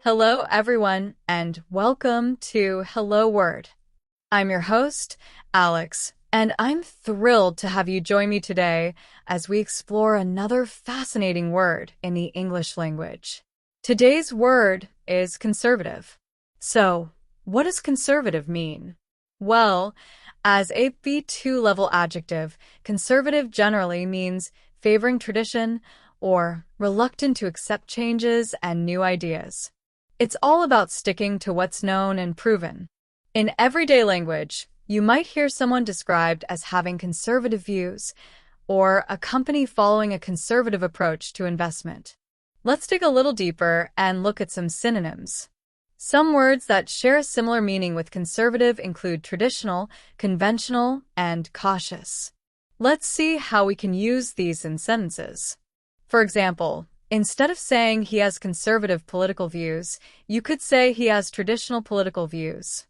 Hello, everyone, and welcome to Hello Word. I'm your host, Alex, and I'm thrilled to have you join me today as we explore another fascinating word in the English language. Today's word is conservative. So, what does conservative mean? Well, as a B2 level adjective, conservative generally means favoring tradition or reluctant to accept changes and new ideas. It's all about sticking to what's known and proven. In everyday language, you might hear someone described as having conservative views or a company following a conservative approach to investment. Let's dig a little deeper and look at some synonyms. Some words that share a similar meaning with conservative include traditional, conventional, and cautious. Let's see how we can use these in sentences. For example, instead of saying he has conservative political views, you could say he has traditional political views.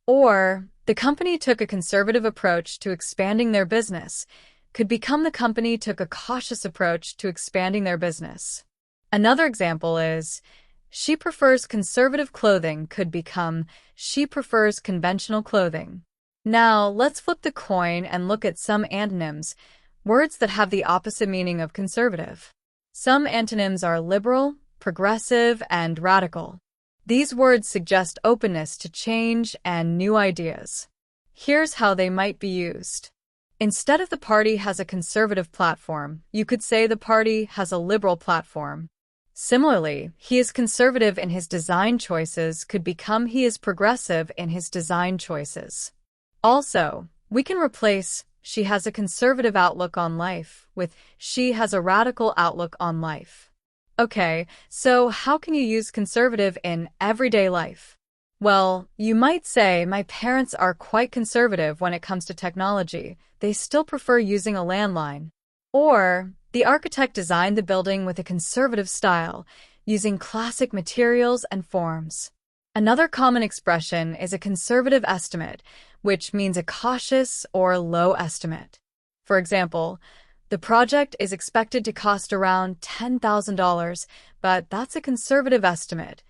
Or, the company took a conservative approach to expanding their business could become the company took a cautious approach to expanding their business. Another example is, she prefers conservative clothing could become, she prefers conventional clothing. Now, let's flip the coin and look at some antonyms, words that have the opposite meaning of conservative. Some antonyms are liberal, progressive, and radical. These words suggest openness to change and new ideas. Here's how they might be used. Instead of the party has a conservative platform, you could say the party has a liberal platform. Similarly, he is conservative in his design choices could become he is progressive in his design choices. Also, we can replace she has a conservative outlook on life with she has a radical outlook on life. Okay, so how can you use conservative in everyday life? Well, you might say my parents are quite conservative when it comes to technology. They still prefer using a landline. Or, the architect designed the building with a conservative style, using classic materials and forms. Another common expression is a conservative estimate, which means a cautious or low estimate. For example, the project is expected to cost around $10,000, but that's a conservative estimate.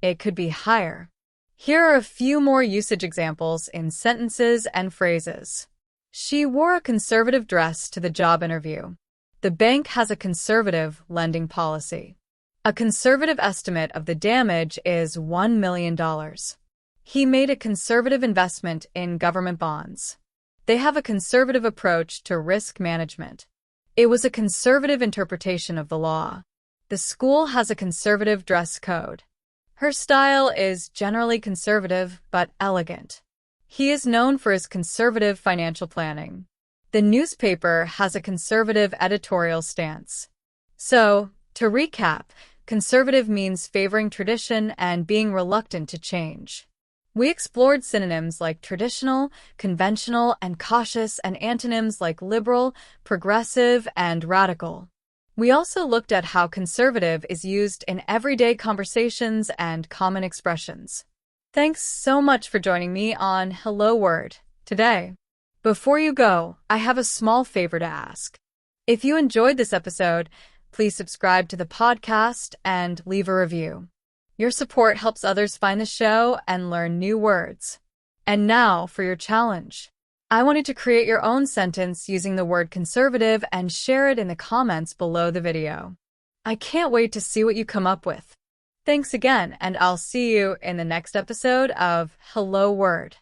It could be higher. Here are a few more usage examples in sentences and phrases. She wore a conservative dress to the job interview. The bank has a conservative lending policy. A conservative estimate of the damage is $1 million. He made a conservative investment in government bonds. They have a conservative approach to risk management. It was a conservative interpretation of the law. The school has a conservative dress code. Her style is generally conservative but elegant. He is known for his conservative financial planning. The newspaper has a conservative editorial stance. So, to recap, conservative means favoring tradition and being reluctant to change. We explored synonyms like traditional, conventional, and cautious, and antonyms like liberal, progressive, and radical. We also looked at how conservative is used in everyday conversations and common expressions. Thanks so much for joining me on Hello Word today. Before you go, I have a small favor to ask. If you enjoyed this episode, please subscribe to the podcast and leave a review. Your support helps others find the show and learn new words. And now for your challenge. I want you to create your own sentence using the word conservative and share it in the comments below the video. I can't wait to see what you come up with. Thanks again, and I'll see you in the next episode of Hello Word.